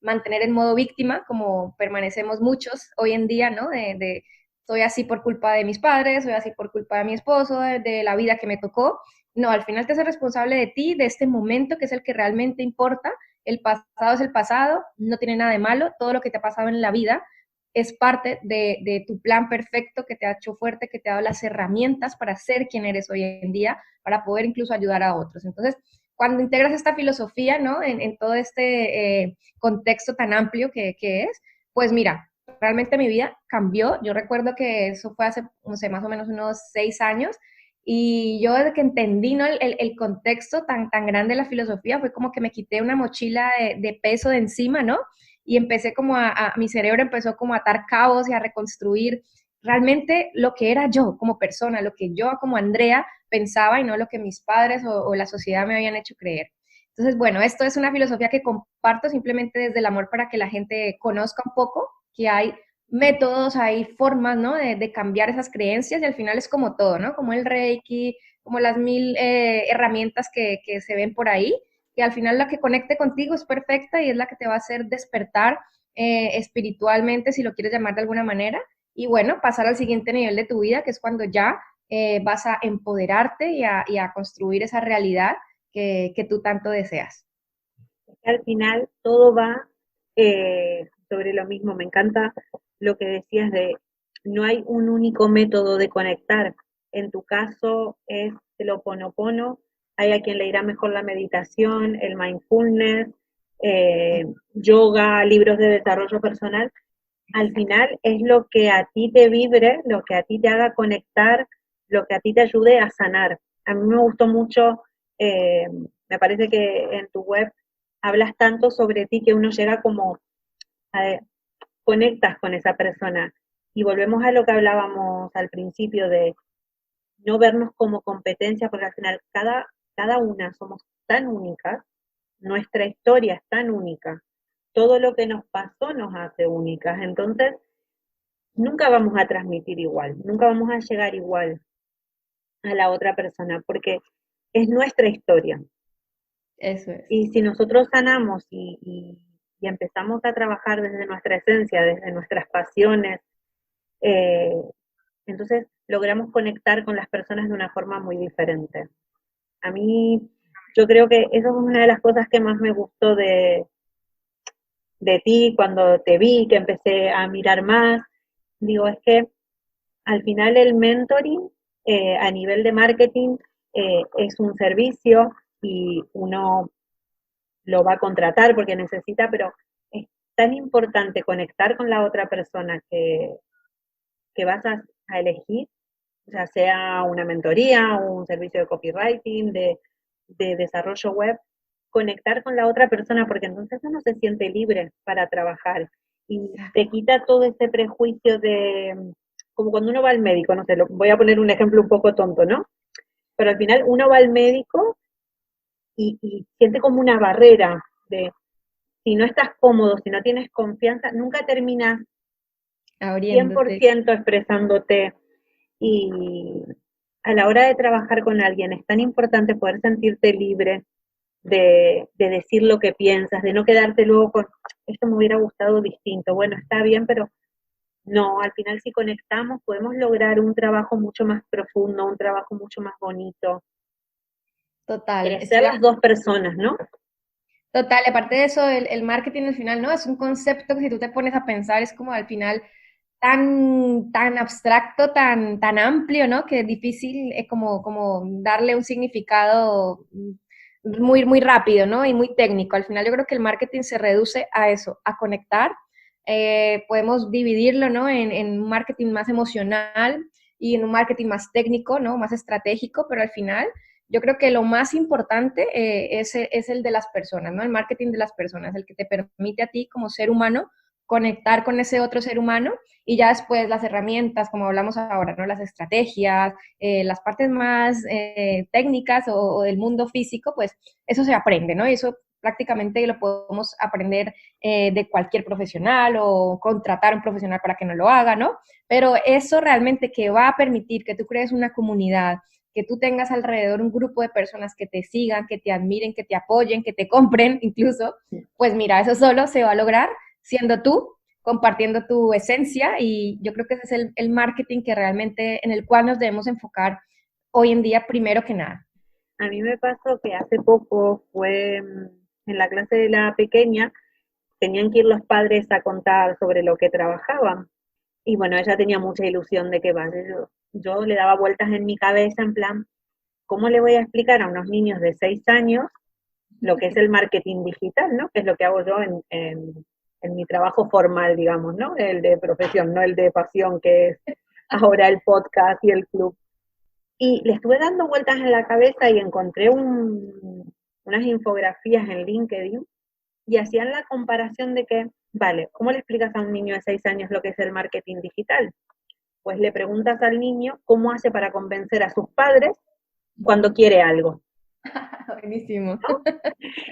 mantener en modo víctima, como permanecemos muchos hoy en día, ¿no? De soy así por culpa de mis padres, soy así por culpa de mi esposo, de la vida que me tocó. No, al final te haces responsable de ti, de este momento que es el que realmente importa. El pasado es el pasado, no tiene nada de malo, todo lo que te ha pasado en la vida es parte de tu plan perfecto que te ha hecho fuerte, que te ha dado las herramientas para ser quien eres hoy en día, para poder incluso ayudar a otros. Entonces, cuando integras esta filosofía, ¿no? En todo este contexto tan amplio que es, pues mira, realmente mi vida cambió. Yo recuerdo que eso fue hace, no sé, más o menos unos 6 años, y yo desde que entendí, ¿no? el contexto tan grande de la filosofía, fue como que me quité una mochila de peso de encima, ¿no? Y empecé como mi cerebro empezó como a atar cabos y a reconstruir realmente lo que era yo como persona, lo que yo como Andrea pensaba y no lo que mis padres o la sociedad me habían hecho creer. Entonces, bueno, esto es una filosofía que comparto simplemente desde el amor para que la gente conozca un poco que hay métodos, hay formas, ¿no? De cambiar esas creencias y al final es como todo, ¿no? Como el Reiki, como las mil herramientas que se ven por ahí, que al final la que conecte contigo es perfecta y es la que te va a hacer despertar espiritualmente, si lo quieres llamar de alguna manera, y bueno, pasar al siguiente nivel de tu vida, que es cuando ya vas a empoderarte y a construir esa realidad que tú tanto deseas. Al final todo va sobre lo mismo. Me encanta lo que decías de no hay un único método de conectar. En tu caso es el Ho'oponopono, hay a quien le irá mejor la meditación, el mindfulness, yoga, libros de desarrollo personal. Al final es lo que a ti te vibre, lo que a ti te haga conectar, lo que a ti te ayude a sanar. A mí me gustó mucho, me parece que en tu web hablas tanto sobre ti que uno llega como a, conectas con esa persona. Y volvemos a lo que hablábamos al principio de no vernos como competencia, porque al final cada una somos tan únicas, nuestra historia es tan única, todo lo que nos pasó nos hace únicas, entonces nunca vamos a transmitir igual, nunca vamos a llegar igual a la otra persona, porque es nuestra historia. Eso es. Y si nosotros sanamos y empezamos a trabajar desde nuestra esencia, desde nuestras pasiones, eh, entonces logramos conectar con las personas de una forma muy diferente. A mí, yo creo que eso es una de las cosas que más me gustó de ti cuando te vi, que empecé a mirar más. Digo, es que al final el mentoring a nivel de marketing es un servicio y uno lo va a contratar porque necesita, pero es tan importante conectar con la otra persona que vas a elegir, ya sea una mentoría, un servicio de copywriting, de desarrollo web, conectar con la otra persona porque entonces uno se siente libre para trabajar y te quita todo ese prejuicio de, como cuando uno va al médico, no sé, voy a poner un ejemplo un poco tonto, ¿no? Pero al final uno va al médico y siente como una barrera de, si no estás cómodo, si no tienes confianza, nunca terminas Abriéndote. 100% expresándote. Y a la hora de trabajar con alguien es tan importante poder sentirte libre de decir lo que piensas, de no quedarte luego con, esto me hubiera gustado distinto, bueno, está bien, pero no, al final si conectamos podemos lograr un trabajo mucho más profundo, un trabajo mucho más bonito, Total, crecer las dos personas, ¿no? Total, aparte de eso, el marketing al final, ¿no? Es un concepto que si tú te pones a pensar es como al final tan abstracto, tan amplio, ¿no? Que es difícil como darle un significado muy rápido, ¿no? Y muy técnico. Al final yo creo que el marketing se reduce a eso, a conectar. Podemos dividirlo, ¿no? En un marketing más emocional y en un marketing más técnico, ¿no? Más estratégico, pero al final yo creo que lo más importante es el de las personas, ¿no? El marketing de las personas, el que te permite a ti como ser humano conectar con ese otro ser humano y ya después las herramientas, como hablamos ahora, ¿no? Las estrategias, las partes más técnicas o del mundo físico, pues eso se aprende, ¿no? Y eso prácticamente lo podemos aprender de cualquier profesional o contratar a un profesional para que no lo haga, ¿no? Pero eso realmente que va a permitir que tú crees una comunidad, que tú tengas alrededor un grupo de personas que te sigan, que te admiren, que te apoyen, que te compren incluso, pues mira, eso solo se va a lograr siendo tú, compartiendo tu esencia y yo creo que ese es el marketing que realmente en el cual nos debemos enfocar hoy en día primero que nada. A mí me pasó que hace poco fue en la clase de la pequeña, tenían que ir los padres a contar sobre lo que trabajaban. Y bueno, ella tenía mucha ilusión de que vaya. Yo le daba vueltas en mi cabeza en plan, ¿cómo le voy a explicar a unos niños de 6 años lo que es el marketing digital, ¿no? Que es lo que hago yo en mi trabajo formal, digamos, ¿no? El de profesión, no el de pasión, que es ahora el podcast y el club. Y le estuve dando vueltas en la cabeza y encontré unas infografías en LinkedIn y hacían la comparación de que, vale, ¿cómo le explicas a un niño de 6 años lo que es el marketing digital? Pues le preguntas al niño cómo hace para convencer a sus padres cuando quiere algo. Buenísimo. ¿No? Me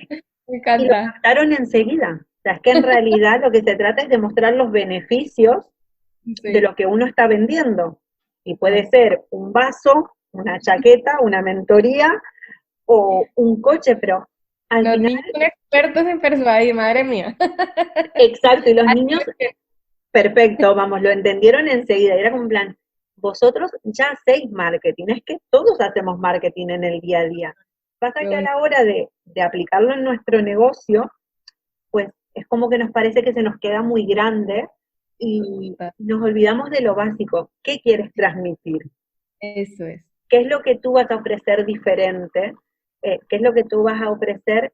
Y lo encanta. captaron enseguida. O sea, es que en realidad lo que se trata es de mostrar los beneficios de Sí. lo que uno está vendiendo. Y puede Claro. ser un vaso, una chaqueta, una mentoría o un coche, pero al Los final, niños son expertos en persuadir, madre mía. exacto, y los Así niños, es que- perfecto, vamos, lo entendieron enseguida. Era como en plan, vosotros ya hacéis marketing, es que todos hacemos marketing en el día a día. Pasa qué que a bonito. la hora de aplicarlo en nuestro negocio, pues es como que nos parece que se nos queda muy grande y nos olvidamos de lo básico. ¿Qué quieres transmitir? Eso es. ¿Qué es lo que tú vas a ofrecer diferente? ¿Qué es lo que tú vas a ofrecer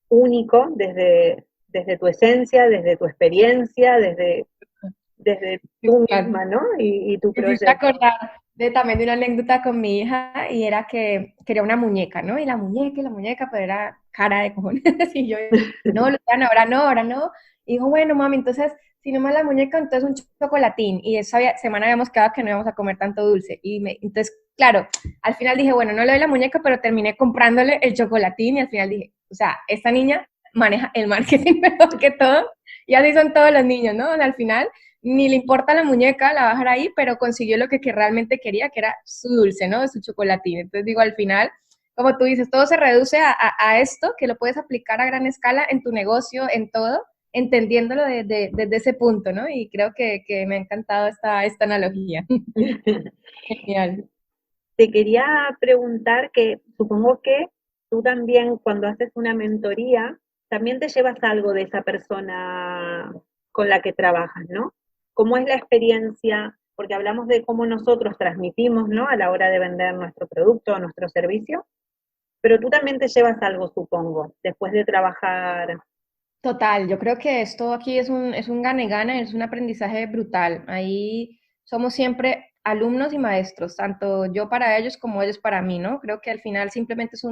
único desde tu esencia, desde tu experiencia, desde tú Claro. misma, ¿no? Y tu Me hiciste proyecto. acordar también de una anécdota con mi hija y era que quería una muñeca, ¿no? Y la muñeca, pero era cara de cojones. Y yo, no, Luciana, ahora no. Y dijo, bueno, mami, entonces, si no me la muñeca, entonces un chocolatín. Y esa semana habíamos quedado que no íbamos a comer tanto dulce. Entonces, claro, al final dije, bueno, no le doy la muñeca, pero terminé comprándole el chocolatín y al final dije, o sea, esta niña maneja el marketing mejor que todo. Y así son todos los niños, ¿no? Al final ni le importa la muñeca, la va a dejar ahí, pero consiguió lo que realmente quería, que era su dulce, ¿no? Su chocolatín. Entonces digo, al final, como tú dices, todo se reduce a esto, que lo puedes aplicar a gran escala en tu negocio, en todo, entendiéndolo desde ese punto, ¿no? Y creo que me ha encantado esta analogía. Genial. Te quería preguntar que supongo que tú también cuando haces una mentoría, también te llevas algo de esa persona con la que trabajas, ¿no? ¿Cómo es la experiencia? Porque hablamos de cómo nosotros transmitimos, ¿no? A la hora de vender nuestro producto o nuestro servicio, pero tú también te llevas algo, supongo, después de trabajar. Total, yo creo que esto aquí es un gane-gane, es un aprendizaje brutal. Ahí somos siempre alumnos y maestros, tanto yo para ellos como ellos para mí, ¿no? Creo que al final simplemente es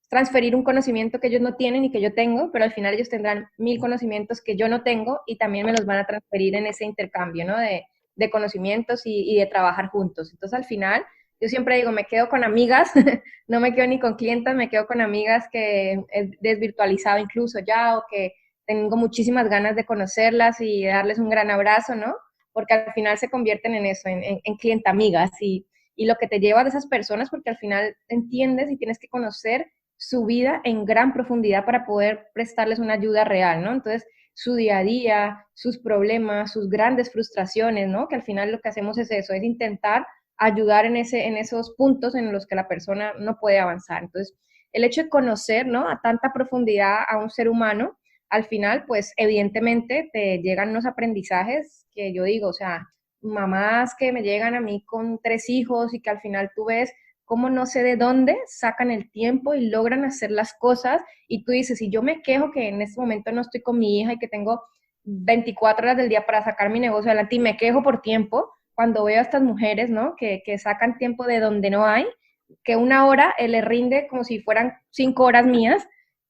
transferir un conocimiento que ellos no tienen y que yo tengo, pero al final ellos tendrán 1000 conocimientos que yo no tengo y también me los van a transferir en ese intercambio, ¿no? De conocimientos y de trabajar juntos. Entonces al final yo siempre digo, me quedo con amigas, no me quedo ni con clientas, me quedo con amigas que he desvirtualizado incluso ya o que tengo muchísimas ganas de conocerlas y darles un gran abrazo, ¿no? Porque al final se convierten en eso, en clientamigas y lo que te lleva de esas personas, porque al final entiendes y tienes que conocer su vida en gran profundidad para poder prestarles una ayuda real, ¿no? Entonces, su día a día, sus problemas, sus grandes frustraciones, ¿no? Que al final lo que hacemos es eso, es intentar ayudar en esos puntos en los que la persona no puede avanzar. Entonces, el hecho de conocer, ¿no? A tanta profundidad a un ser humano, al final, pues evidentemente te llegan unos aprendizajes que yo digo, o sea, mamás que me llegan a mí con 3 hijos y que al final tú ves cómo no sé de dónde sacan el tiempo y logran hacer las cosas y tú dices, si yo me quejo que en este momento no estoy con mi hija y que tengo 24 horas del día para sacar mi negocio adelante y me quejo por tiempo, cuando veo a estas mujeres, ¿no? Que sacan tiempo de donde no hay, que una hora le rinde como si fueran 5 horas mías,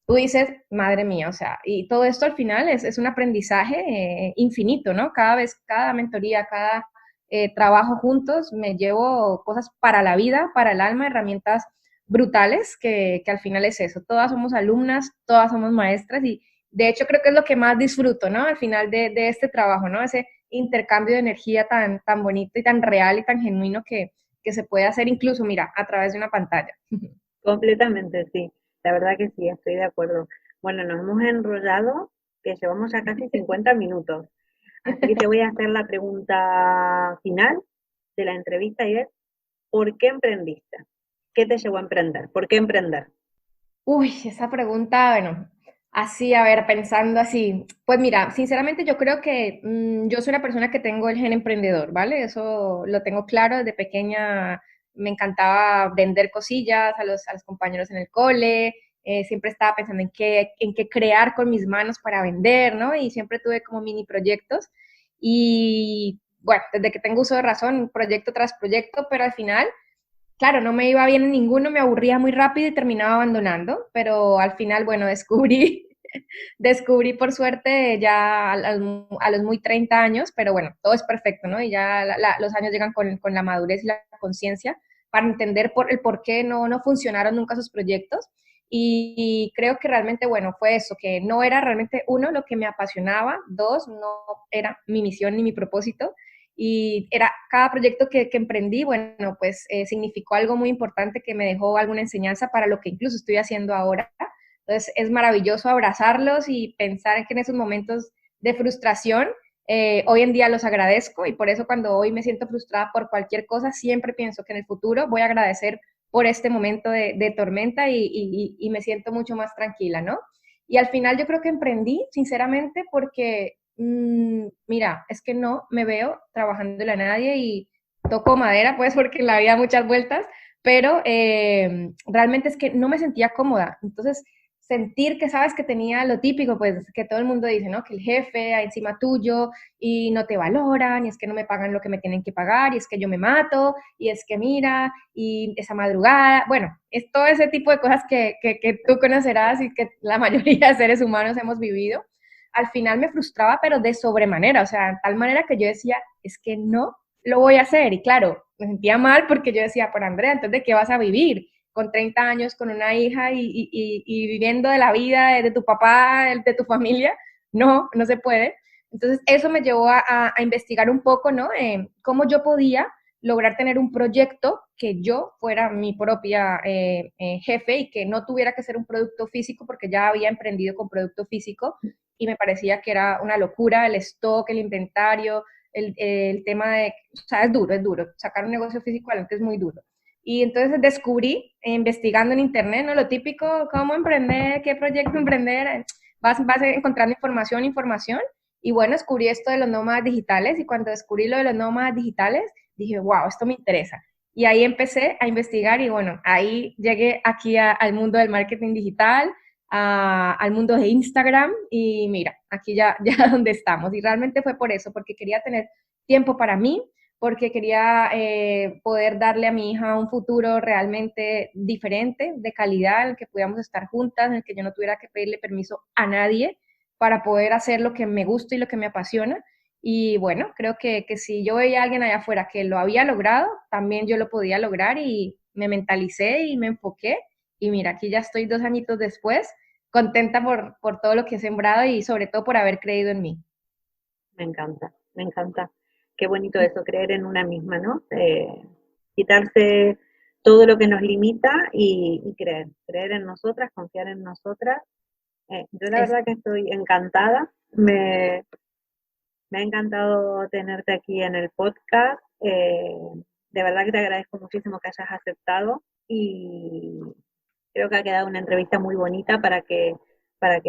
tú dices, madre mía, o sea, y todo esto al final es un aprendizaje infinito, ¿no? Cada vez, cada mentoría, cada trabajo juntos, me llevo cosas para la vida, para el alma, herramientas brutales, que al final es eso. Todas somos alumnas, todas somos maestras y de hecho creo que es lo que más disfruto, ¿no? Al final de este trabajo, ¿no? Ese intercambio de energía tan bonito y tan real y tan genuino que se puede hacer incluso, mira, a través de una pantalla. Completamente, sí. La verdad que sí, estoy de acuerdo. Bueno, nos hemos enrollado, que llevamos ya casi 50 minutos. Así que te voy a hacer la pregunta final de la entrevista y es, ¿por qué emprendiste? ¿Qué te llevó a emprender? ¿Por qué emprender? Uy, esa pregunta, bueno, así, a ver, pensando así, pues mira, sinceramente yo creo que yo soy una persona que tengo el gen emprendedor, ¿vale? Eso lo tengo claro desde pequeña, me encantaba vender cosillas a los compañeros en el cole, siempre estaba pensando en qué crear con mis manos para vender, ¿no? Y siempre tuve como mini proyectos y bueno, desde que tengo uso de razón, proyecto tras proyecto, pero al final claro, no me iba bien en ninguno, me aburría muy rápido y terminaba abandonando, pero al final, bueno, descubrí por suerte ya a los muy 30 años, pero bueno, todo es perfecto, ¿no? Y ya los años llegan con la madurez y la conciencia para entender el por qué no funcionaron nunca esos proyectos. Y creo que realmente, bueno, fue eso, que no era realmente uno lo que me apasionaba, dos, no era mi misión ni mi propósito, y era cada proyecto que emprendí, bueno, pues significó algo muy importante que me dejó alguna enseñanza para lo que incluso estoy haciendo ahora. Entonces es maravilloso abrazarlos y pensar que en esos momentos de frustración, hoy en día los agradezco y por eso cuando hoy me siento frustrada por cualquier cosa, siempre pienso que en el futuro voy a agradecer por este momento de tormenta y me siento mucho más tranquila, ¿no? Y al final yo creo que emprendí, sinceramente, porque mira, es que no me veo trabajándole a nadie y toco madera, pues porque en la vida muchas vueltas, pero realmente es que no me sentía cómoda. Entonces, sentir que sabes que tenía lo típico, pues que todo el mundo dice, ¿no? Que el jefe encima tuyo y no te valoran, y es que no me pagan lo que me tienen que pagar, y es que yo me mato, y es que mira, y esa madrugada, bueno, es todo ese tipo de cosas que tú conocerás y que la mayoría de seres humanos hemos vivido al final me frustraba, pero de sobremanera, o sea, de tal manera que yo decía, es que no lo voy a hacer. Y claro, me sentía mal porque yo decía, por Andrea, entonces, ¿de qué vas a vivir? Con 30 años, con una hija y viviendo de la vida de tu papá, de tu familia. No, no se puede. Entonces, eso me llevó a investigar un poco, ¿no? Cómo yo podía lograr tener un proyecto que yo fuera mi propia jefe y que no tuviera que ser un producto físico porque ya había emprendido con producto físico y me parecía que era una locura el stock, el inventario, el tema de, o sea, es duro, sacar un negocio físico adelante es muy duro. Y entonces descubrí, investigando en internet, ¿no? Lo típico, cómo emprender, qué proyecto emprender, vas encontrando información, y bueno, descubrí esto de los nómadas digitales, y cuando descubrí lo de los nómadas digitales, dije, wow, esto me interesa. Y ahí empecé a investigar y bueno, ahí llegué aquí al mundo del marketing digital, al mundo de Instagram y mira, aquí ya donde estamos. Y realmente fue por eso, porque quería tener tiempo para mí, porque quería poder darle a mi hija un futuro realmente diferente, de calidad, en el que pudiéramos estar juntas, en el que yo no tuviera que pedirle permiso a nadie para poder hacer lo que me gusta y lo que me apasiona. Y bueno, creo que si yo veía a alguien allá afuera que lo había logrado, también yo lo podía lograr y me mentalicé y me enfoqué. Y mira, aquí ya estoy 2 añitos después, contenta por todo lo que he sembrado y sobre todo por haber creído en mí. Me encanta, me encanta. Qué bonito eso, creer en una misma, ¿no? Quitarse todo lo que nos limita y creer en nosotras, confiar en nosotras. Yo la Es, verdad que estoy encantada. Me ha encantado tenerte aquí en el podcast. De verdad que te agradezco muchísimo que hayas aceptado y Creo que ha quedado una entrevista muy bonita para que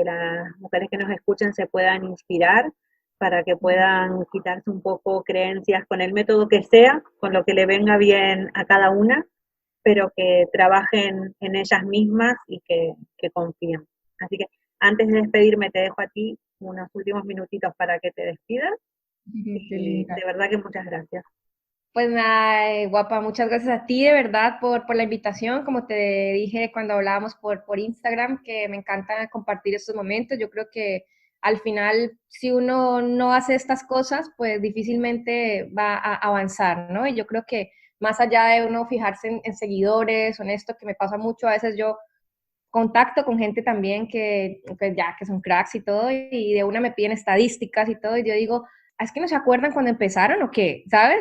las mujeres que nos escuchen se puedan inspirar, para que puedan quitarse un poco creencias con el método que sea, con lo que le venga bien a cada una, pero que trabajen en ellas mismas y que confíen. Así que antes de despedirme te dejo a ti unos últimos minutitos para que te despidas Qué y linda. de verdad que muchas gracias. Pues nada, guapa, muchas gracias a ti de verdad por la invitación. Como te dije cuando hablábamos por Instagram, que me encanta compartir estos momentos. Yo creo que al final, si uno no hace estas cosas, pues difícilmente va a avanzar, ¿no? Y yo creo que más allá de uno fijarse en seguidores, honesto, que me pasa mucho, a veces yo contacto con gente también que pues ya que son cracks y todo, y de una me piden estadísticas y todo, y yo digo, es que no se acuerdan cuando empezaron o qué, ¿sabes?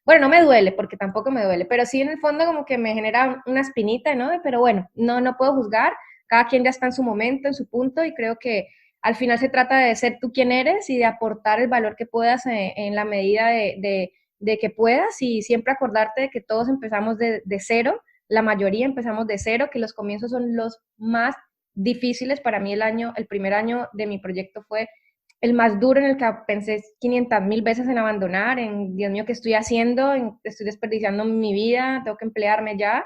Bueno, no me duele, porque tampoco me duele, pero sí en el fondo como que me genera una espinita, ¿no? Pero bueno, no puedo juzgar, cada quien ya está en su momento, en su punto, y creo que al final se trata de ser tú quien eres y de aportar el valor que puedas en la medida de que puedas, y siempre acordarte de que todos empezamos de cero, la mayoría empezamos de cero, que los comienzos son los más difíciles. Para mí el primer año de mi proyecto fue el más duro, en el que pensé 500.000 veces en abandonar, en Dios mío, ¿qué estoy haciendo? Estoy desperdiciando mi vida, tengo que emplearme ya.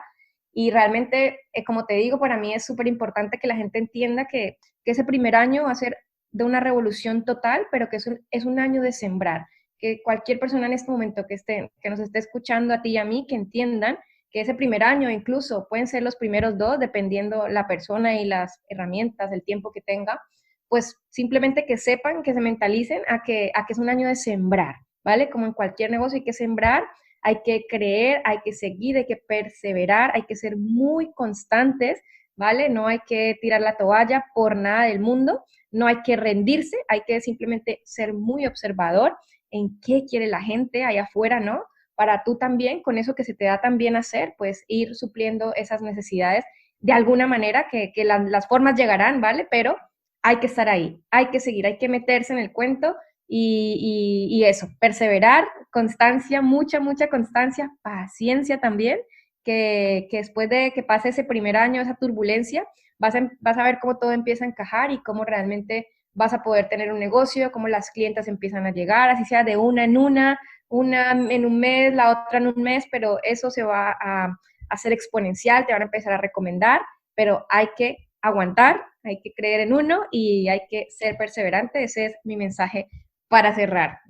Y realmente, como te digo, para mí es súper importante que la gente entienda que ese primer año va a ser de una revolución total, pero que es un año de sembrar. Que cualquier persona en este momento que nos esté escuchando, a ti y a mí, que entiendan que ese primer año, incluso pueden ser los primeros dos, dependiendo la persona y las herramientas, el tiempo que tenga, pues simplemente que sepan, que se mentalicen a que es un año de sembrar, ¿vale? Como en cualquier negocio hay que sembrar, hay que creer, hay que seguir, hay que perseverar, hay que ser muy constantes, ¿vale? No hay que tirar la toalla por nada del mundo, no hay que rendirse, hay que simplemente ser muy observador en qué quiere la gente allá afuera, ¿no? Para tú también, con eso que se te da tan bien hacer, pues ir supliendo esas necesidades de alguna manera, que las formas llegarán, ¿vale? Pero hay que estar ahí, hay que seguir, hay que meterse en el cuento y eso, perseverar, constancia, mucha constancia, paciencia también, que después de que pase ese primer año, esa turbulencia, vas a ver cómo todo empieza a encajar y cómo realmente vas a poder tener un negocio, cómo las clientas empiezan a llegar, así sea de una en un mes, la otra en un mes, pero eso se va a hacer exponencial, te van a empezar a recomendar, pero hay que aguantar, hay que creer en uno y hay que ser perseverante. Ese es mi mensaje para cerrar.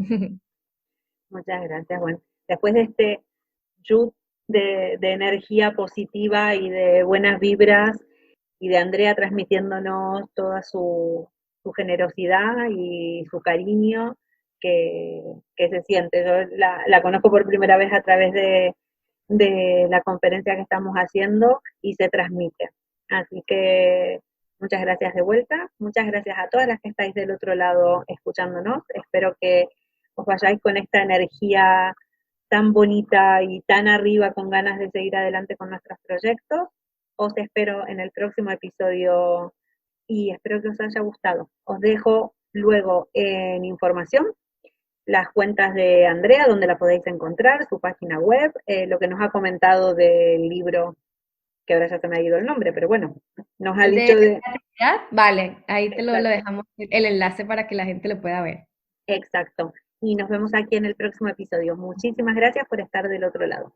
Muchas gracias. Bueno, después de este shoot de energía positiva y de buenas vibras y de Andrea transmitiéndonos toda su generosidad y su cariño que se siente. Yo la conozco por primera vez a través de la conferencia que estamos haciendo y se transmite. Así que muchas gracias de vuelta, muchas gracias a todas las que estáis del otro lado escuchándonos. Espero que os vayáis con esta energía tan bonita y tan arriba con ganas de seguir adelante con nuestros proyectos. Os espero en el próximo episodio y espero que os haya gustado. Os dejo luego en información las cuentas de Andrea, donde la podéis encontrar, su página web, lo que nos ha comentado del libro, que ahora ya se me ha ido el nombre, pero bueno, nos ha El dicho de de... creatividad, vale, ahí lo Exacto, dejamos el enlace para que la gente lo pueda ver. exacto. Y nos vemos aquí en el próximo episodio. Muchísimas gracias por estar del otro lado.